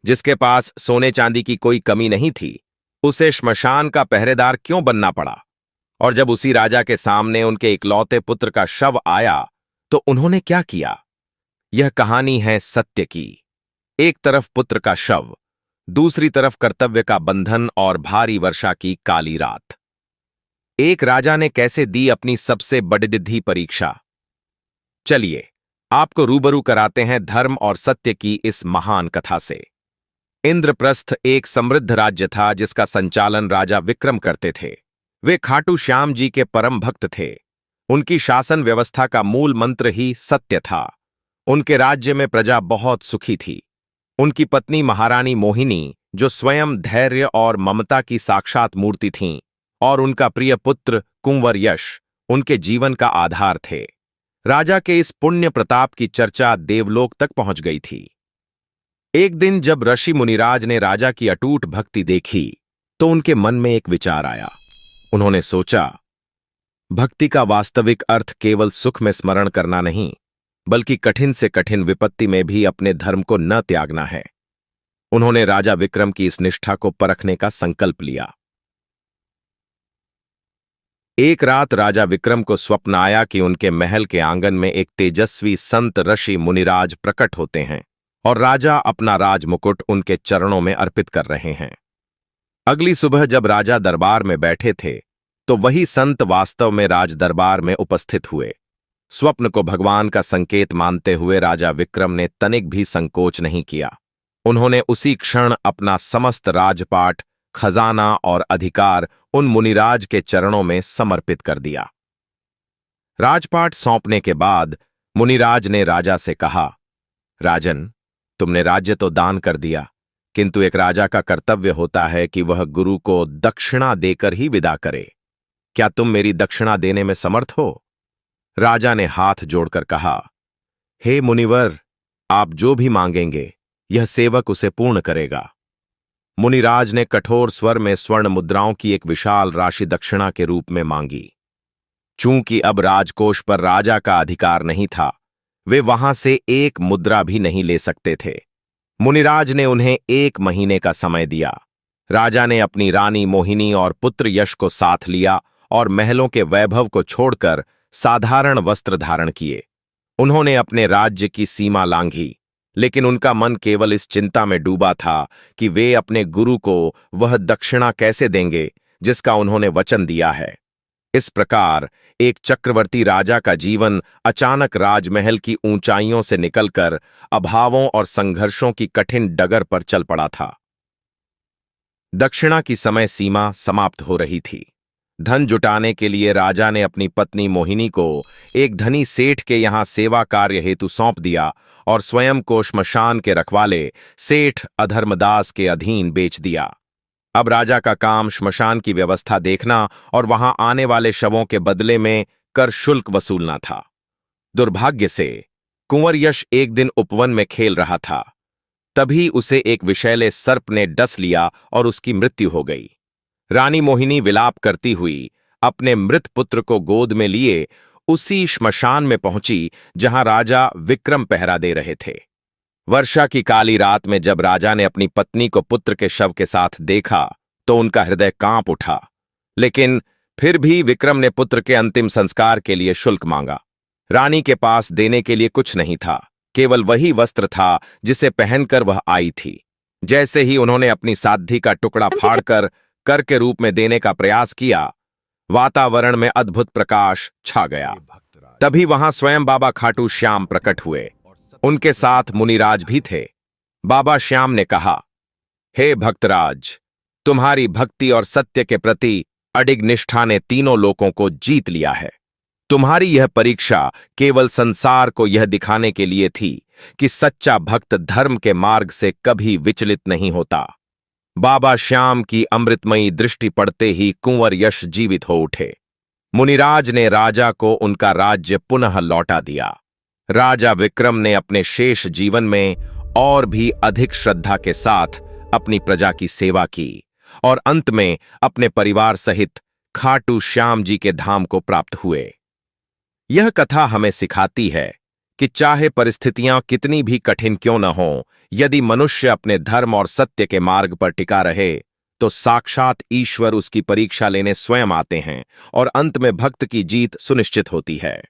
जिसके पास सोने चांदी की कोई कमी नहीं थी, उसे श्मशान का पहरेदार क्यों बनना पड़ा? और जब उसी राजा के सामने उनके इकलौते पुत्र का शव आया तो उन्होंने क्या किया? यह कहानी है सत्य की। एक तरफ पुत्र का शव, दूसरी तरफ कर्तव्य का बंधन और भारी वर्षा की काली रात। एक राजा ने कैसे दी अपनी सबसे बड़ी परीक्षा। चलिए आपको रूबरू कराते हैं धर्म और सत्य की इस महान कथा से। इंद्रप्रस्थ एक समृद्ध राज्य था जिसका संचालन राजा विक्रम करते थे। वे खाटू श्याम जी के परम भक्त थे। उनकी शासन व्यवस्था का मूल मंत्र ही सत्य था। उनके राज्य में प्रजा बहुत सुखी थी। उनकी पत्नी महारानी मोहिनी, जो स्वयं धैर्य और ममता की साक्षात मूर्ति थीं, और उनका प्रिय पुत्र कुंवर यश उनके जीवन का आधार थे। राजा के इस पुण्य प्रताप की चर्चा देवलोक तक पहुंच गई थी। एक दिन जब ऋषि मुनिराज ने राजा की अटूट भक्ति देखी तो उनके मन में एक विचार आया। उन्होंने सोचा, भक्ति का वास्तविक अर्थ केवल सुख में स्मरण करना नहीं, बल्कि कठिन से कठिन विपत्ति में भी अपने धर्म को न त्यागना है। उन्होंने राजा विक्रम की इस निष्ठा को परखने का संकल्प लिया। एक रात राजा विक्रम को स्वप्न आया कि उनके महल के आंगन में एक तेजस्वी संत ऋषि मुनिराज प्रकट होते हैं और राजा अपना राजमुकुट उनके चरणों में अर्पित कर रहे हैं। अगली सुबह जब राजा दरबार में बैठे थे तो वही संत वास्तव में राज दरबार में उपस्थित हुए। स्वप्न को भगवान का संकेत मानते हुए राजा विक्रम ने तनिक भी संकोच नहीं किया। उन्होंने उसी क्षण अपना समस्त राजपाट, खजाना और अधिकार उन मुनिराज के चरणों में समर्पित कर दिया। राजपाट सौंपने के बाद मुनिराज ने राजा से कहा, राजन, तुमने राज्य तो दान कर दिया, किंतु एक राजा का कर्तव्य होता है कि वह गुरु को दक्षिणा देकर ही विदा करे। क्या तुम मेरी दक्षिणा देने में समर्थ हो? राजा ने हाथ जोड़कर कहा, हे मुनिवर, आप जो भी मांगेंगे यह सेवक उसे पूर्ण करेगा। मुनिराज ने कठोर स्वर में स्वर्ण मुद्राओं की एक विशाल राशि दक्षिणा के रूप में मांगी। चूंकि अब राजकोष पर राजा का अधिकार नहीं था, वे वहां से एक मुद्रा भी नहीं ले सकते थे। मुनिराज ने उन्हें 1 महीने का समय दिया। राजा ने अपनी रानी मोहिनी और पुत्र यश को साथ लिया और महलों के वैभव को छोड़कर साधारण वस्त्र धारण किए। उन्होंने अपने राज्य की सीमा लांघी, लेकिन उनका मन केवल इस चिंता में डूबा था कि वे अपने गुरु को वह दक्षिणा कैसे देंगे जिसका उन्होंने वचन दिया है। इस प्रकार एक चक्रवर्ती राजा का जीवन अचानक राजमहल की ऊंचाइयों से निकलकर अभावों और संघर्षों की कठिन डगर पर चल पड़ा था। दक्षिणा की समय सीमा समाप्त हो रही थी। धन जुटाने के लिए राजा ने अपनी पत्नी मोहिनी को एक धनी सेठ के यहां सेवा कार्य हेतु सौंप दिया और स्वयं को श्मशान के रखवाले सेठ अधर्मदास के अधीन बेच दिया। अब राजा का काम श्मशान की व्यवस्था देखना और वहां आने वाले शवों के बदले में कर शुल्क वसूलना था। दुर्भाग्य से कुंवर यश एक दिन उपवन में खेल रहा था। तभी उसे एक विषैले सर्प ने डस लिया और उसकी मृत्यु हो गई। रानी मोहिनी विलाप करती हुई अपने मृत पुत्र को गोद में लिए उसी श्मशान में पहुंची जहां राजा विक्रम पहरा दे रहे थे। वर्षा की काली रात में जब राजा ने अपनी पत्नी को पुत्र के शव के साथ देखा तो उनका हृदय कांप उठा। लेकिन फिर भी विक्रम ने पुत्र के अंतिम संस्कार के लिए शुल्क मांगा। रानी के पास देने के लिए कुछ नहीं था, केवल वही वस्त्र था जिसे पहनकर वह आई थी। जैसे ही उन्होंने अपनी साध्वी का टुकड़ा फाड़कर कर के रूप में देने का प्रयास किया, वातावरण में अद्भुत प्रकाश छा गया। तभी वहां स्वयं बाबा खाटू श्याम प्रकट हुए। उनके साथ मुनिराज भी थे। बाबा श्याम ने कहा, हे भक्तराज, तुम्हारी भक्ति और सत्य के प्रति अडिग निष्ठा ने तीनों लोकों को जीत लिया है। तुम्हारी यह परीक्षा केवल संसार को यह दिखाने के लिए थी कि सच्चा भक्त धर्म के मार्ग से कभी विचलित नहीं होता। बाबा श्याम की अमृतमयी दृष्टि पड़ते ही कुंवर यश जीवित हो उठे। मुनिराज ने राजा को उनका राज्य पुनः लौटा दिया। राजा विक्रम ने अपने शेष जीवन में और भी अधिक श्रद्धा के साथ अपनी प्रजा की सेवा की और अंत में अपने परिवार सहित खाटू श्याम जी के धाम को प्राप्त हुए। यह कथा हमें सिखाती है कि चाहे परिस्थितियां कितनी भी कठिन क्यों न हों, यदि मनुष्य अपने धर्म और सत्य के मार्ग पर टिका रहे तो साक्षात ईश्वर उसकी परीक्षा लेने स्वयं आते हैं और अंत में भक्त की जीत सुनिश्चित होती है।